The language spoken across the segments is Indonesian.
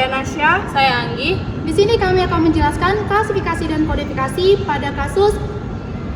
Saya Nasya. Saya Anggi. Di sini kami akan menjelaskan klasifikasi dan kodifikasi pada kasus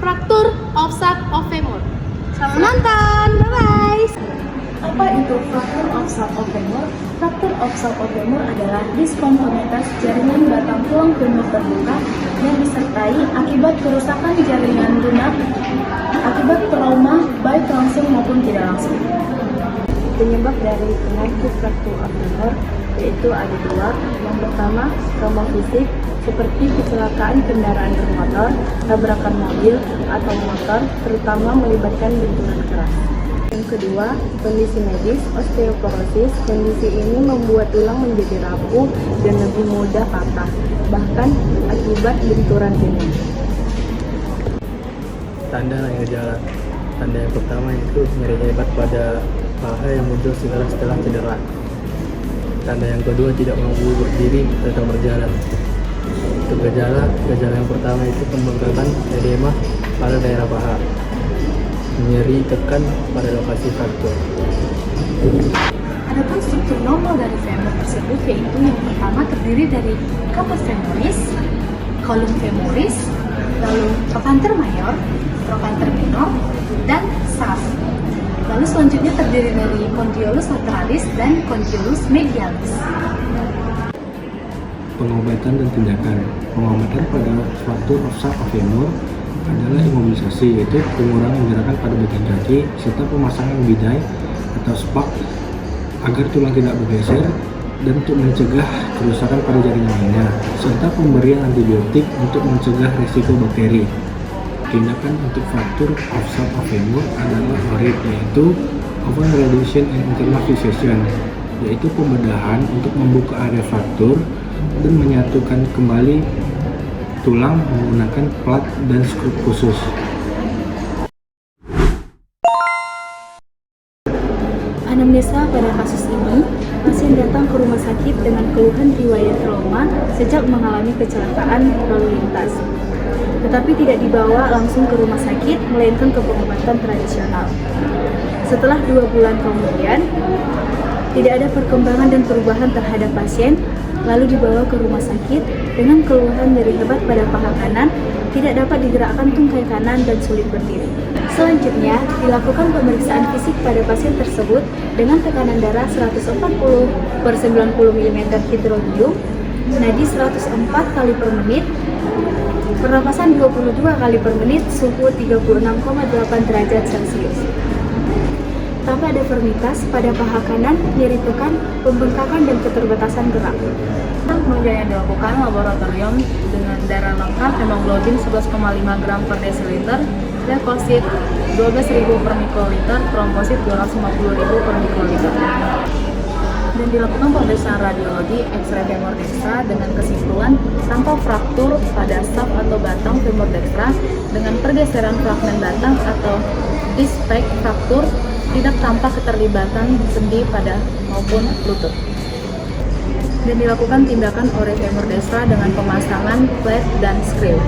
fraktur offset of femur. Selamat menonton, bye-bye! Apa itu fraktur offset of femur? Fraktur offset of femur adalah diskonformitas jaringan batang tulang femur terbuka yang disertai akibat kerusakan jaringan lunak akibat trauma baik langsung maupun tidak langsung. Penyebab dari penyakit fraktur of femur yaitu ada dua. Yang pertama, trauma fisik seperti kecelakaan kendaraan bermotor, tabrakan mobil atau motor, terutama melibatkan benturan keras. Yang kedua, kondisi medis, osteoporosis. Kondisi ini membuat tulang menjadi rapuh dan lebih mudah patah, bahkan akibat benturan ini. Tanda dan gejala. Tanda yang pertama itu nyeri hebat pada paha yang muncul segera setelah cedera. Tanda yang kedua tidak mampu berdiri atau berjalan. Untuk gejala yang pertama itu pembengkakan edema pada daerah paha, nyeri tekan pada lokasi fraktur. Adapun struktur normal dari femur tersebut yaitu yang pertama terdiri dari caput femoris, column femoris, lalu trochanter mayor, trochanter minor, dan shaft. Lalu selanjutnya terdiri dari condyolus lateralis dan condyolus medialis. Pengobatan dan tindakan. Pengobatan pada fraktur offset of femur adalah imobilisasi, yaitu pengurangan gerakan pada bagian kaki serta pemasangan bidai atau spak agar tulang tidak bergeser dan untuk mencegah kerusakan pada jaringan lainnya, serta pemberian antibiotik untuk mencegah risiko bakteri. Tindakan untuk fraktur offset of femur adalah ORID, yaitu open radiation and internal fixation, yaitu pembedahan untuk membuka area fraktur dan menyatukan kembali tulang menggunakan plat dan skrup khusus. Anamnesa pada kasus ini, pasien datang ke rumah sakit dengan keluhan riwayat trauma sejak mengalami kecelakaan lalu lintas, tetapi tidak dibawa langsung ke rumah sakit, melainkan ke pengobatan tradisional. Setelah 2 bulan kemudian, tidak ada perkembangan dan perubahan terhadap pasien, lalu dibawa ke rumah sakit dengan keluhan nyeri hebat pada paha kanan, tidak dapat digerakkan tungkai kanan dan sulit berdiri. Selanjutnya, dilakukan pemeriksaan fisik pada pasien tersebut dengan tekanan darah 140/90 mm hidrodium, nadi 104 kali per menit, pernapasan 22 kali per menit, suhu 36,8 derajat Celcius. Tanpa deformitas pada paha kanan, nyeri tekan, pembengkakan, dan keterbatasan gerak. Kemudian yang dilakukan laboratorium dengan darah lengkap, hemoglobin 11,5 gram per desiliter, leukosit 12.000 per mikroliter, trombosit 250.000 per mikroliter. Dan dilakukan pemeriksaan radiologi X-ray femur dextra dengan kesimpulan tanpa fraktur pada saf atau batang femur dextra dengan pergeseran fragmen batang atau disc-spike fraktur, tidak tampak keterlibatan sendi pada maupun lutut. Dan dilakukan tindakan ore femur dextra dengan pemasangan plate dan screw.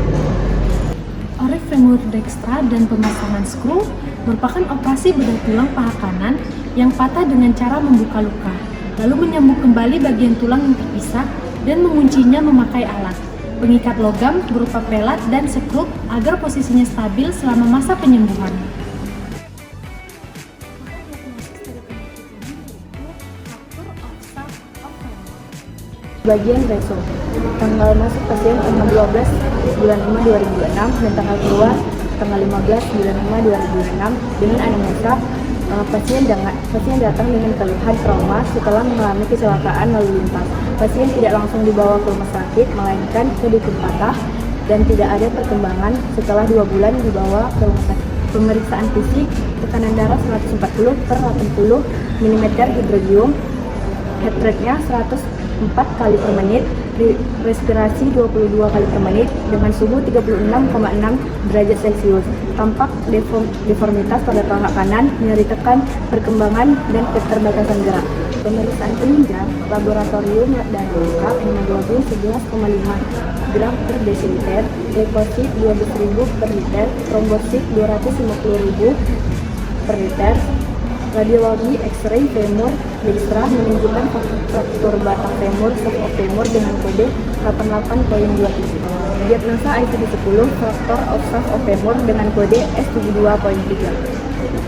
Ore femur dextra dan pemasangan skru merupakan operasi bedah tulang paha kanan yang patah dengan cara membuka luka, lalu menyambung kembali bagian tulang yang terpisah dan menguncinya memakai alat pengikat logam berupa pelat dan sekrup agar posisinya stabil selama masa penyembuhan. Bagian reso. Tanggal masuk pasien tanggal 12 bulan 5 2006 dan tanggal keluar tanggal 15 bulan 5 2006 dengan anamnesa pasien datang dengan keluhan trauma setelah mengalami kecelakaan lalu lintas. Pasien tidak langsung dibawa ke rumah sakit, melainkan ke dukun patah dan tidak ada perkembangan setelah 2 bulan dibawa ke rumah sakit. Pemeriksaan fisik, tekanan darah 140/80 mm hidrodium, heart rate-nya 104 kali per menit, respirasi 22 kali per menit dengan suhu 36,6 derajat Celcius. Tampak deformitas pada paha kanan, nyeri tekan, perkembangan, dan keterbatasan gerak. Pemeriksaan penunjang, laboratorium darah lengkap, hemoglobin 11,5 gram per desiliter, leukosit 12.000 per liter, trombosit 250.000 per liter, Radiologi X-ray femur Dijkstra menunjukkan fraktur batang femur subofemur dengan kode 88.27. Diagnosa ICD-10 fraktur of subofemur dengan kode S72.3.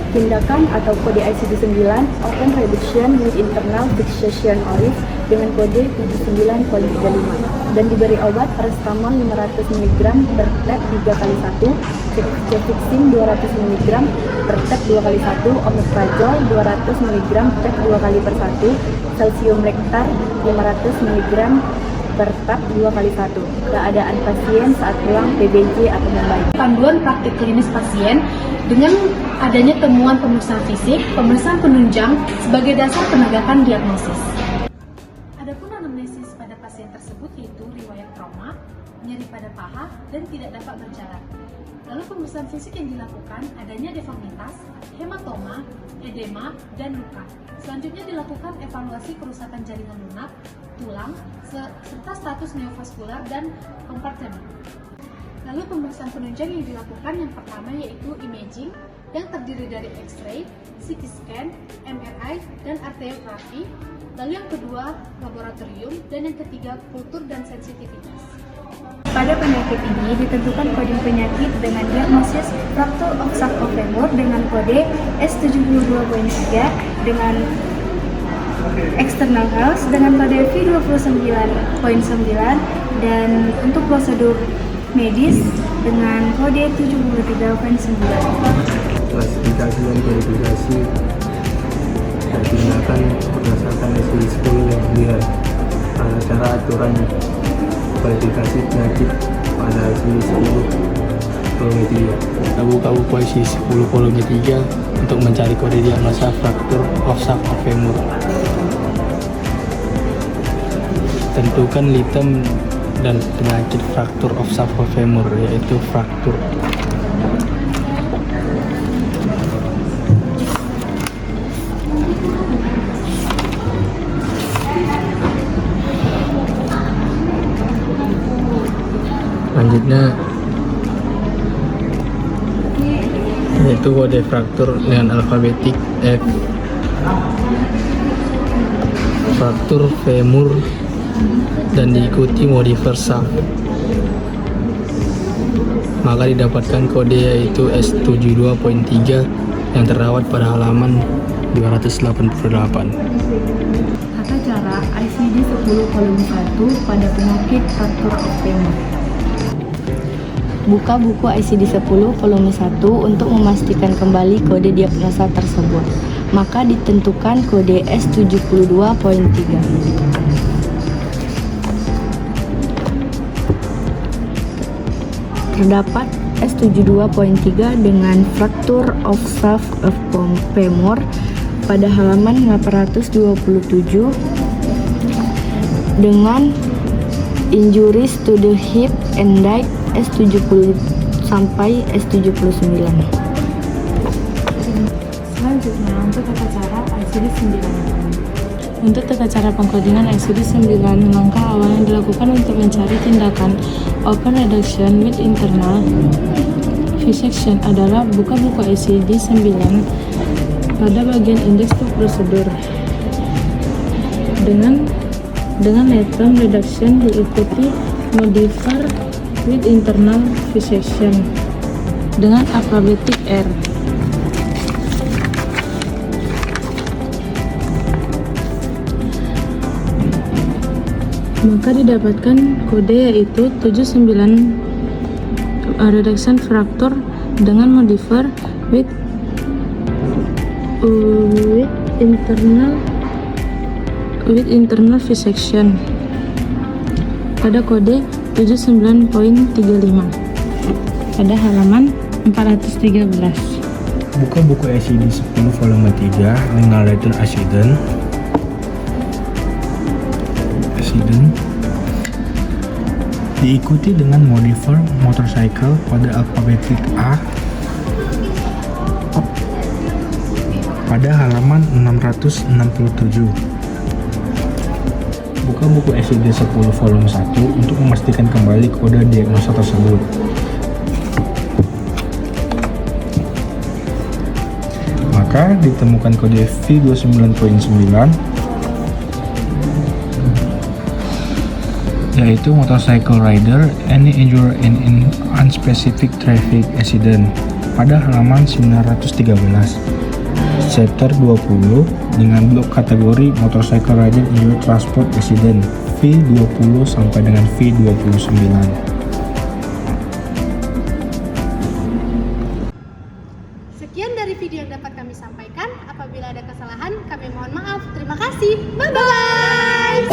Tindakan atau kode ICD-9 open reduction with internal fixation olive dengan kode 79.35 dan diberi obat paracetamol 500 mg per tab 3 kali 1, cefixime 200 mg per tab 2 kali 1, omeprazol 200 mg tab 2 kali per 1, calcium lectar 500 mg per tab 2 kali 1. Keadaan pasien saat pulang PBJ atau membaik. Panduan praktik klinis pasien dengan adanya temuan pemeriksaan fisik, pemeriksaan penunjang sebagai dasar penegakan diagnosis. Adapun anamnesis pada pasien tersebut yaitu riwayat trauma, nyeri pada paha, dan tidak dapat berjalan. Lalu pemeriksaan fisik yang dilakukan adanya deformitas, hematoma, edema, dan luka. Selanjutnya dilakukan evaluasi kerusakan jaringan lunak, tulang, serta status neovaskular dan kompartemen. Lalu pemeriksaan penunjang yang dilakukan yang pertama yaitu imaging yang terdiri dari X-ray, CT scan, MRI, dan arteriografi. Lalu yang kedua laboratorium dan yang ketiga kultur dan sensitivitas. Pada penyakit ini ditentukan koding penyakit dengan diagnosis fracture of subofemur dengan kode S72.3 dengan external health dengan kode V29.9 dan untuk prosedur medis dengan kode 73.9. Klasifikasi dan kodifikasi dan tindakan berdasarkan ICD-10 yang dilihat. Cara aturan kualifikasi penyakit pada ICD-10 volume 3. Kita buka buku ICD-10 volume 3 untuk mencari kode diagnosa fracture of subofemur. Tentukan litem dan penyakit fracture of subofemur yaitu fraktur. Selanjutnya yaitu kode fraktur dengan alfabetik F. Fraktur femur dan diikuti modifier sub, maka didapatkan kode yaitu S72.3 yang terdapat pada halaman 288. Tata cara ICD-10 volume 1 pada penyakit fracture of femur. Buka buku ICD-10 volume 1 untuk memastikan kembali kode diagnosa tersebut. Maka ditentukan kode S72.3. Terdapat S72.3 dengan fracture of shaft of femur pada halaman 827 dengan injuries to the hip and neck S70 sampai S79. Selanjutnya untuk tata cara ICD-9. Untuk tata cara pengkodingan ICD-9, langkah awal yang dilakukan untuk mencari tindakan open reduction with internal visection adalah buka buku ICD-9 pada bagian indeks to prosedur. Dengan item reduction diikuti modifier with internal visection dengan alfabetik R. Maka didapatkan kode yaitu 79 reduction fracture dengan modifier with internal visection pada kode 79.35 pada halaman 413. Buka buku ICD-10 volume 3 dengan letter accident diikuti dengan modifier motorcycle pada alfabetik A pada halaman 667. Buka buku ICD-10 volume 1 untuk memastikan kembali kode diagnosa tersebut. Maka ditemukan kode V29.9 yaitu motorcycle rider any injury in unspecific traffic accident pada halaman 913 chapter 20 dengan blok kategori motorcycle rider injury transport accident V20 sampai dengan V29. Sekian dari video yang dapat kami sampaikan. Apabila ada kesalahan, kami mohon maaf. Terima kasih. Bye-bye.